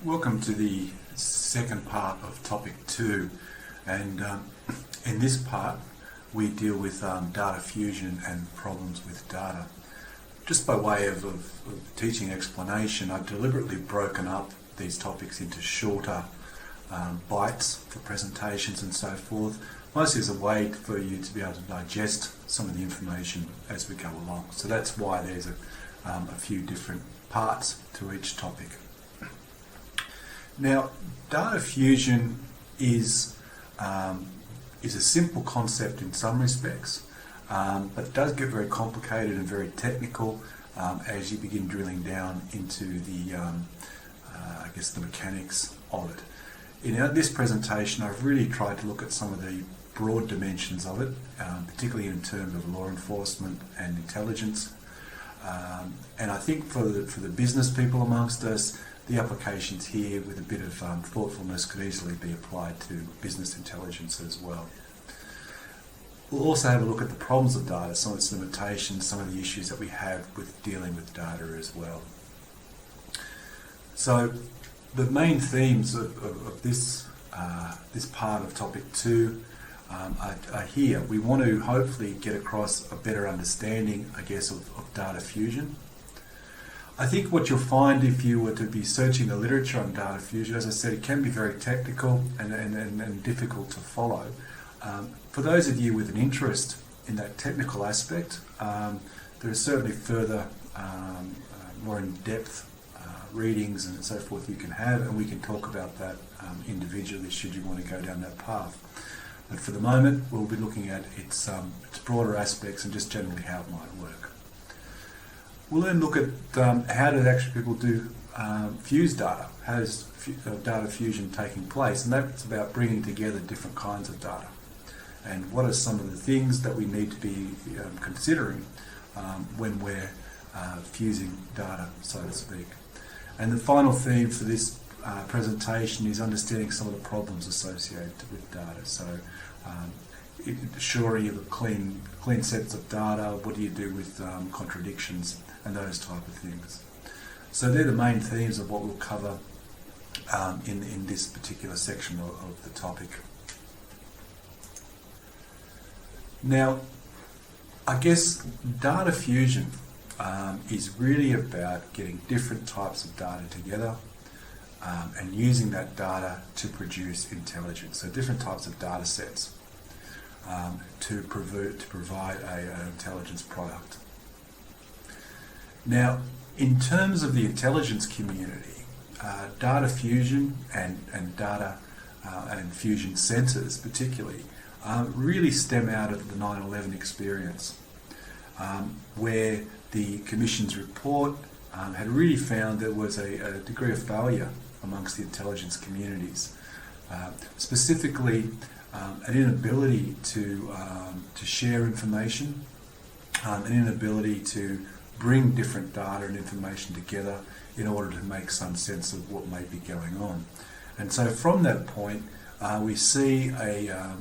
Welcome to the second part of topic 2, and in this part we deal with data fusion and problems with data. Just by way of teaching explanation, I've deliberately broken up these topics into shorter bites for presentations and so forth, mostly as a way for you to be able to digest some of the information as we go along. So that's why there's a few different parts to each topic. Now, data fusion is a simple concept in some respects, but it does get very complicated and very technical as you begin drilling down into the mechanics of it. In this presentation, I've really tried to look at some of the broad dimensions of it, particularly in terms of law enforcement and intelligence. And I think for the business people amongst us, the applications here with a bit of thoughtfulness could easily be applied to business intelligence as well. We'll also have a look at the problems of data, some of its limitations, some of the issues that we have with dealing with data as well. So the main themes of this part of topic 2 are here. We want to hopefully get across a better understanding, I guess, of data fusion. I think what you'll find if you were to be searching the literature on data fusion, as I said, it can be very technical and difficult to follow. For those of you with an interest in that technical aspect, there are certainly further, more in-depth readings and so forth you can have, and we can talk about that individually should you want to go down that path. But for the moment, we'll be looking at its broader aspects and just generally how it might work. We'll then look at how do actually people do fuse data. How is data fusion taking place? And that's about bringing together different kinds of data. And what are some of the things that we need to be considering when we're fusing data, so to speak. And the final theme for this presentation is understanding some of the problems associated with data. So ensuring you have clean sets of data, what do you do with contradictions and those type of things. So they're the main themes of what we'll cover in this particular section of the topic. Now, I guess data fusion is really about getting different types of data together and using that data to produce intelligence. So different types of data sets to provide an intelligence product. Now, in terms of the intelligence community, data fusion and data and fusion centres particularly really stem out of the 9/11 experience, where the Commission's report had really found there was a degree of failure amongst the intelligence communities, specifically an inability to share information, an inability to bring different data and information together in order to make some sense of what may be going on. And so from that point, we see a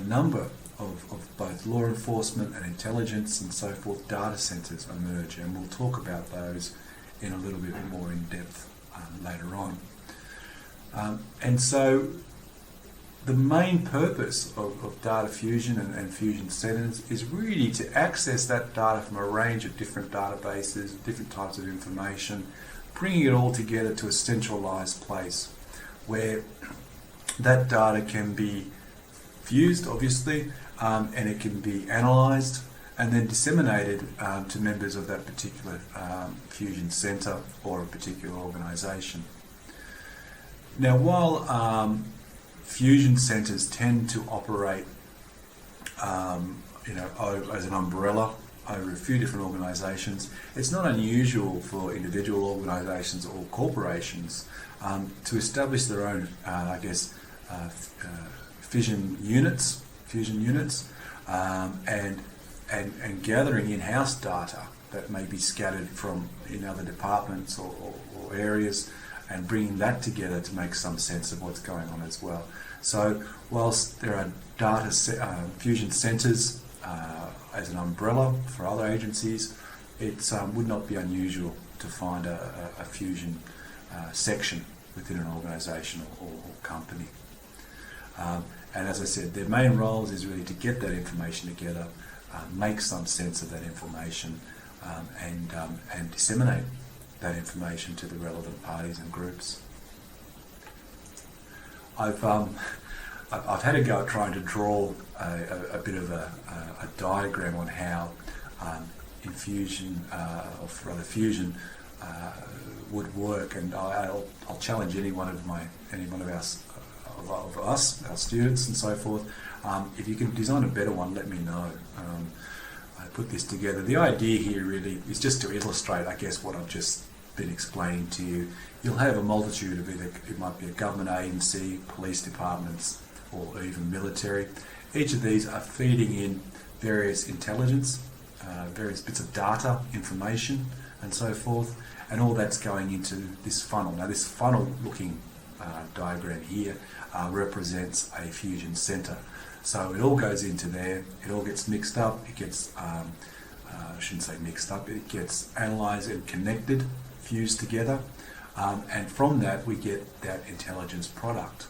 number of both law enforcement and intelligence and so forth data centres emerge, and we'll talk about those in a little bit more in depth later on. And so the main purpose of data fusion and fusion centres is really to access that data from a range of different databases, different types of information, bringing it all together to a centralised place where that data can be fused, obviously, and it can be analysed and then disseminated to members of that particular fusion centre or a particular organisation. Now, while fusion centres tend to operate as an umbrella over a few different organisations, it's not unusual for individual organisations or corporations to establish their own, fusion units, and gathering in-house data that may be scattered from in other departments or areas, and bringing that together to make some sense of what's going on as well. So whilst there are data fusion centres as an umbrella for other agencies, it would not be unusual to find a fusion section within an organisation or company. And as I said, their main roles is really to get that information together, make some sense of that information, and disseminate that information to the relevant parties and groups. I've had a go at trying to draw a bit of a diagram on how infusion, or rather fusion, would work, and I'll challenge any one of us, our students and so forth. If you can design a better one, let me know. I put this together. The idea here really is just to illustrate, I guess, what I've just been explaining to you. You'll have a multitude of either, it might be a government agency, police departments, or even military. Each of these are feeding in various intelligence, various bits of data, information, and so forth, and all that's going into this funnel. Now, this funnel-looking diagram here represents a fusion centre. So it all goes into there, it all gets mixed up, it gets, I shouldn't say mixed up, it gets analysed and connected, fused together, and from that we get that intelligence product.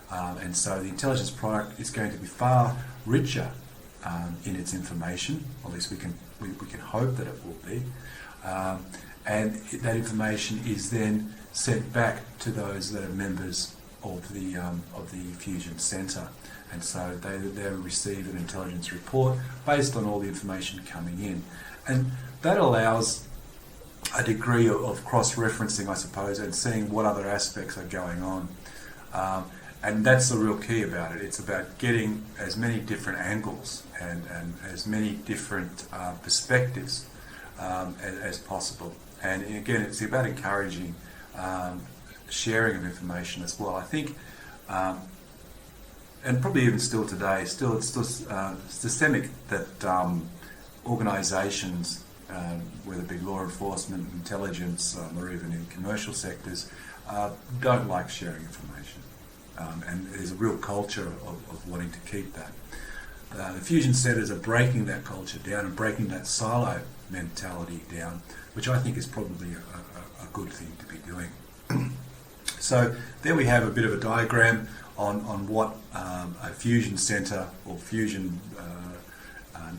And so the intelligence product is going to be far richer in its information, or at least we can hope that it will be, and that information is then sent back to those that are members of the fusion centre, and so they receive an intelligence report based on all the information coming in, and that allows a degree of cross-referencing, I suppose, and seeing what other aspects are going on. And that's the real key about it. It's about getting as many different angles and as many different perspectives as possible. And again, it's about encouraging sharing of information as well. I think, and probably even still today, it's still systemic that organisations, whether it be law enforcement, intelligence, or even in commercial sectors, don't like sharing information. And there's a real culture of wanting to keep that. The fusion centres are breaking that culture down and breaking that silo mentality down, which I think is probably a good thing to be doing. So there we have a bit of a diagram on what a fusion centre or fusion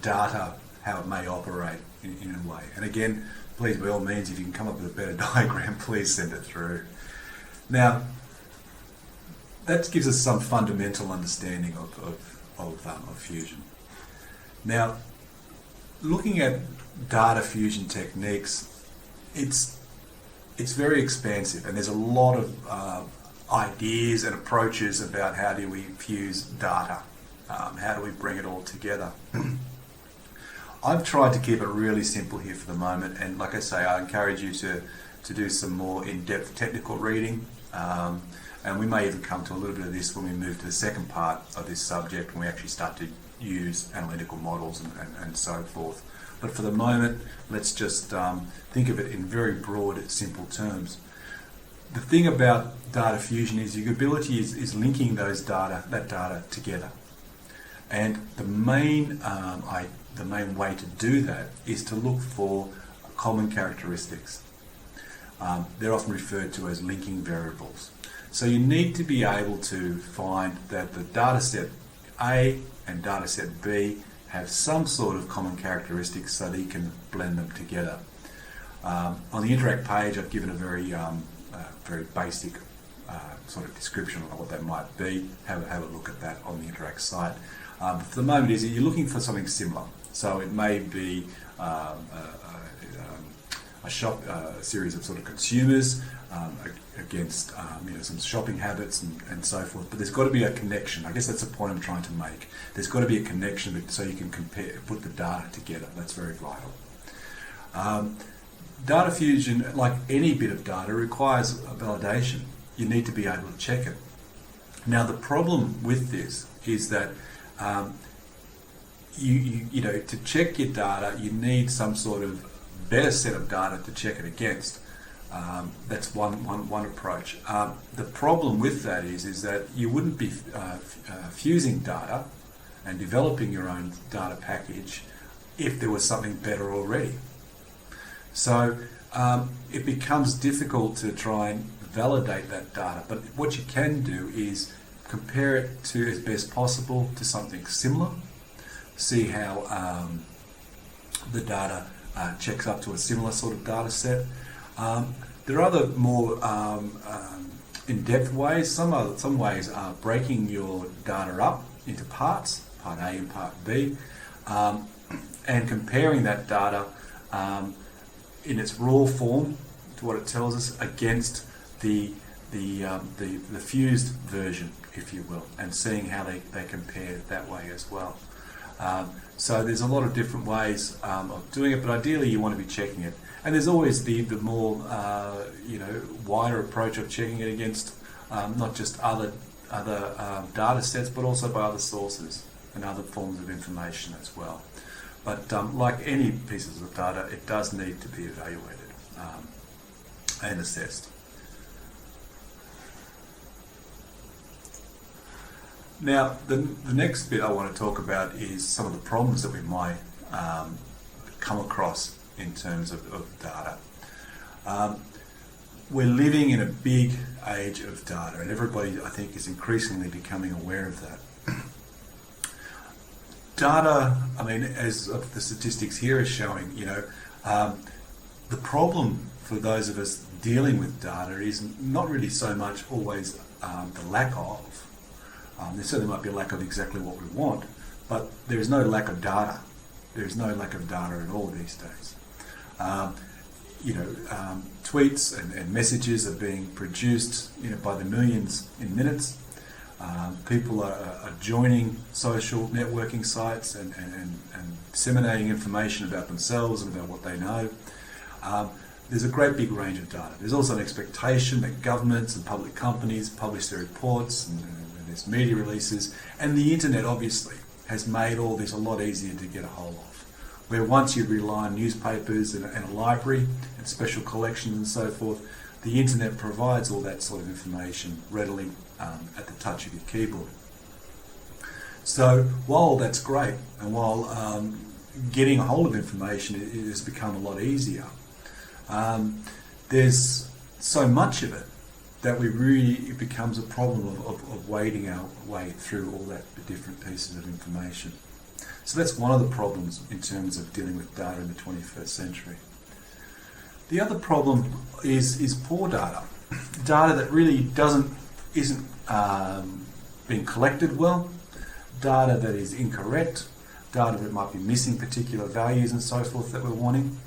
data, how it may operate in a way. And again, please, by all means, if you can come up with a better diagram, please send it through. Now, that gives us some fundamental understanding of fusion. Now, looking at data fusion techniques, it's very expansive, and there's a lot of ideas and approaches about how do we fuse data, how do we bring it all together. I've tried to keep it really simple here for the moment, and like I say, I encourage you to do some more in-depth technical reading. And we may even come to a little bit of this when we move to the second part of this subject, when we actually start to use analytical models and so forth. But for the moment, let's just think of it in very broad, simple terms. The thing about data fusion is your ability is linking that data together. And the main way to do that is to look for common characteristics. They're often referred to as linking variables. So you need to be able to find that the data set A and data set B have some sort of common characteristics so that you can blend them together. On the Interact page, I've given a very basic sort of description of what that might be. Have a look at that on the Interact site. For the moment, you're looking for something similar. So it may be a series of sort of consumers against some shopping habits and so forth, but there's got to be a connection. I guess that's the point I'm trying to make. There's got to be a connection so you can put the data together. That's very vital. Data fusion, like any bit of data, requires a validation. You need to be able to check it. Now, the problem with this is that to check your data, you need some sort of better set of data to check it against. That's one approach. The problem with that is that you wouldn't be fusing data and developing your own data package if there was something better already. So it becomes difficult to try and validate that data. But what you can do is compare it to, as best possible, to something similar. See how the data checks up to a similar sort of data set. There are other more in-depth ways. Some ways are breaking your data up into parts, part A and part B, and comparing that data in its raw form to what it tells us against the fused version, if you will, and seeing how they compare that way as well. So there's a lot of different ways of doing it, but ideally you want to be checking it. And there's always the more wider approach of checking it against not just other data sets, but also by other sources and other forms of information as well. But like any pieces of data, it does need to be evaluated and assessed. Now, the next bit I want to talk about is some of the problems that we might come across in terms of data. We're living in a big age of data, and everybody, I think, is increasingly becoming aware of that. Data, I mean, as the statistics here are showing, the problem for those of us dealing with data is not really so much always the lack of. There certainly might be a lack of exactly what we want, but there is no lack of data. There is no lack of data at all these days. Tweets and messages are being produced by the millions in minutes. People are joining social networking sites and disseminating information about themselves and about what they know. There's a great big range of data. There's also an expectation that governments and public companies publish their reports and there's media releases, and the internet obviously has made all this a lot easier to get a hold of. Where once you'd rely on newspapers and a library and special collections and so forth, the internet provides all that sort of information readily at the touch of your keyboard. So while that's great, and while getting a hold of information has become a lot easier, there's so much of it that it becomes a problem of wading our way through all that different pieces of information. So that's one of the problems in terms of dealing with data in the 21st century. The other problem is poor data. Data that really isn't being collected well, data that is incorrect, data that might be missing particular values and so forth that we're wanting.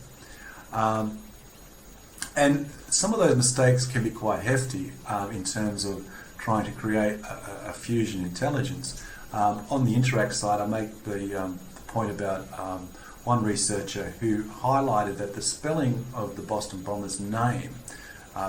And some of those mistakes can be quite hefty in terms of trying to create a fusion intelligence. On the Interact side, I make the point about one researcher who highlighted that the spelling of the Boston Bombers' name,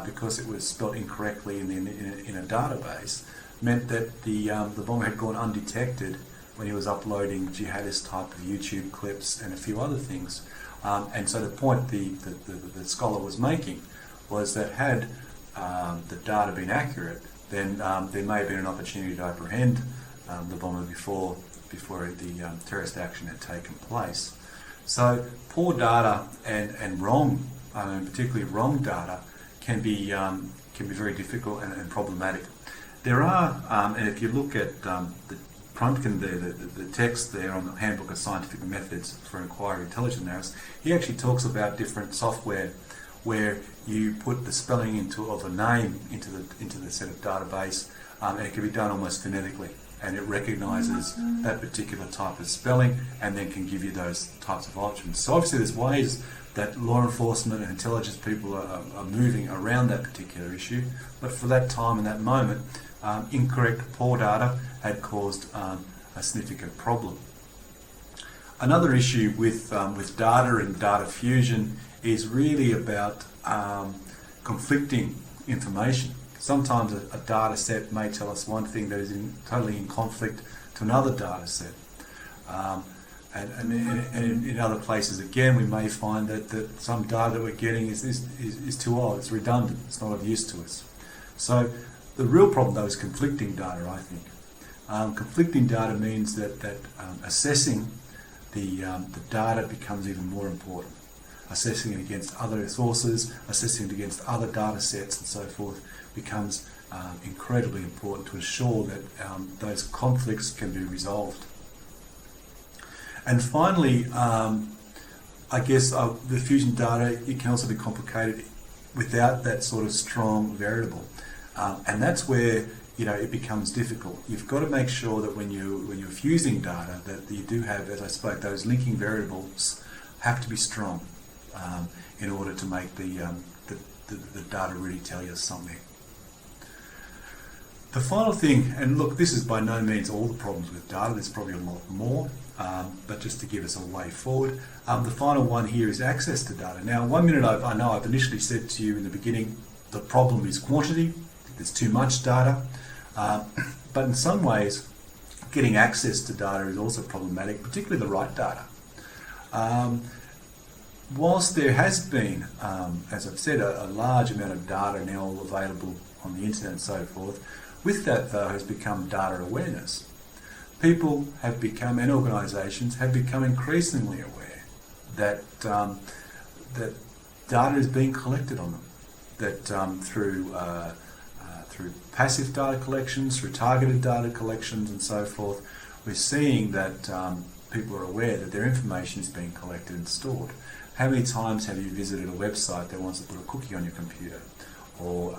because it was spelled incorrectly in a database, meant that the bomber had gone undetected when he was uploading jihadist type of YouTube clips and a few other things. And so the point the scholar was making was that had the data been accurate, then there may have been an opportunity to apprehend the bomber before the terrorist action had taken place. So poor data and wrong, particularly wrong data, can be very difficult and problematic. There are, and if you look at the Prunken there, the text there on the Handbook of Scientific Methods for Inquiry Intelligence Analysis, he actually talks about different software where you put the spelling of a name into the set of database, and it can be done almost phonetically, and it recognises that particular type of spelling and then can give you those types of options. So obviously there's ways that law enforcement and intelligence people are moving around that particular issue, but for that time and that moment, incorrect, poor data had caused a significant problem. Another issue with data and data fusion is really about conflicting information. Sometimes a data set may tell us one thing that is totally in conflict to another data set. And in other places, again, we may find that some data that we're getting is too old, it's redundant, it's not of use to us. So the real problem, though, is conflicting data, I think. Conflicting data means that assessing the data becomes even more important. assessing it against other sources, assessing it against other data sets and so forth becomes incredibly important to ensure that those conflicts can be resolved. And finally, I guess the fusion data, it can also be complicated without that sort of strong variable. And that's where it becomes difficult. You've got to make sure that when you're fusing data, that you do have, as I spoke, those linking variables have to be strong in order to make the data really tell you something. The final thing, and look, this is by no means all the problems with data, there's probably a lot more, but just to give us a way forward, the final one here is access to data. Now, 1 minute I know I've initially said to you in the beginning, the problem is quantity, there's too much data, but in some ways, getting access to data is also problematic, particularly the right data. Whilst there has been, as I've said, a large amount of data now available on the internet and so forth, with that though has become data awareness. People have become, and organisations have become increasingly aware that that data is being collected on them, that through passive data collections, through targeted data collections and so forth, we're seeing that people are aware that their information is being collected and stored. How many times have you visited a website that wants to put a cookie on your computer, or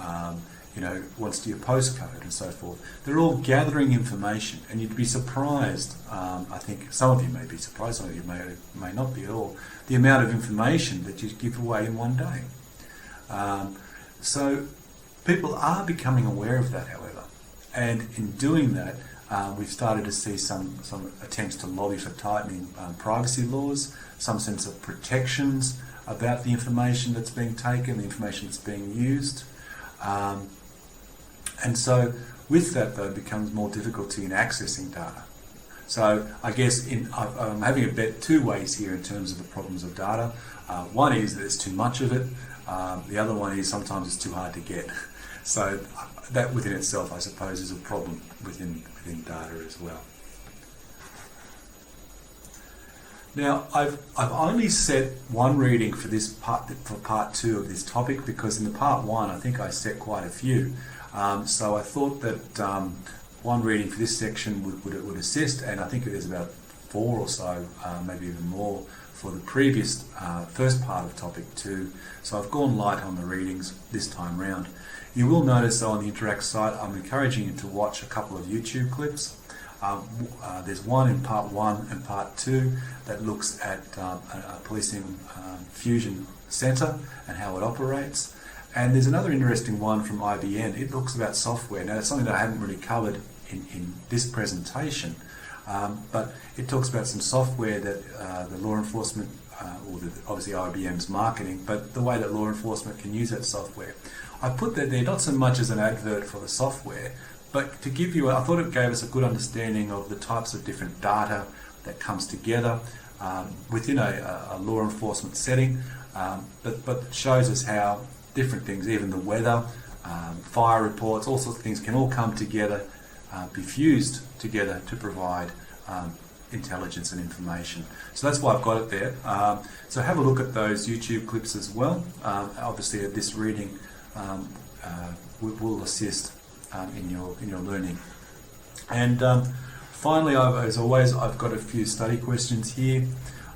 wants to your postcode and so forth? They're all gathering information, and you'd be surprised, I think some of you may be surprised, some of you may not be at all, the amount of information that you give away in one day. So people are becoming aware of that, however, and in doing that, we've started to see some attempts to lobby for tightening privacy laws, some sense of protections about the information that's being taken, the information that's being used. And so with that, though, becomes more difficulty in accessing data. So I guess I'm having a bet two ways here in terms of the problems of data. One is that there's too much of it. The other one is sometimes it's too hard to get. So that within itself, I suppose, is a problem within data as well. Now, I've only set one reading for this part two of this topic, because in the part one, I think I set quite a few. So I thought that one reading for this section would assist, and I think there's about 4 or so, maybe even more, for the previous first part of topic 2. So I've gone light on the readings this time round. You will notice, though, on the Interact site, I'm encouraging you to watch a couple of YouTube clips. There's one in part 1 and part 2 that looks at a policing fusion centre and how it operates. And there's another interesting one from IBN. It looks about software. Now, it's something that I haven't really covered in this presentation, but it talks about some software that the law enforcement, obviously IBM's marketing, but the way that law enforcement can use that software. I put that there not so much as an advert for the software, but to give you, I thought it gave us a good understanding of the types of different data that comes together within a law enforcement setting, but shows us how different things, even the weather, fire reports, all sorts of things can all come together, be fused together to provide intelligence and information. So that's why I've got it there. So have a look at those YouTube clips as well. Obviously, this reading will assist in your learning. And finally, as always, I've got a few study questions here.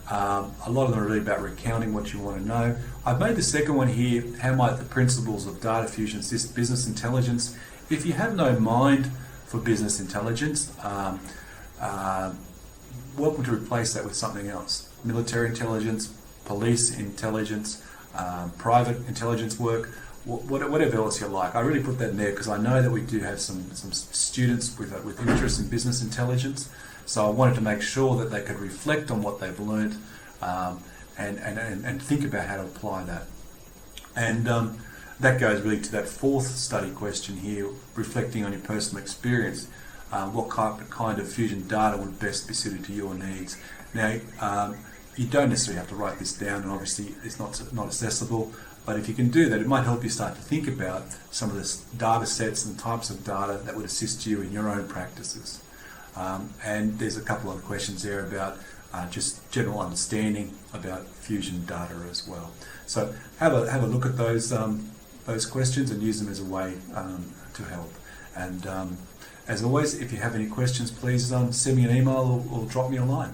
A lot of them are really about recounting what you want to know. I've made the second one here: how might the principles of data fusion assist business intelligence? If you have no mind for business intelligence, welcome to replace that with something else. Military intelligence, police intelligence, private intelligence work, whatever else you like. I really put that in there because I know that we do have some students with interest in business intelligence, so I wanted to make sure that they could reflect on what they've learned and think about how to apply that. And that goes really to that fourth study question here, reflecting on your personal experience. What kind of fusion data would best be suited to your needs? Now, you don't necessarily have to write this down, and obviously it's not accessible, but if you can do that, it might help you start to think about some of the data sets and types of data that would assist you in your own practices. And there's a couple of questions there about just general understanding about fusion data as well. So have a look at those questions and use them as a way to help. And as always, if you have any questions, please send me an email or drop me a line.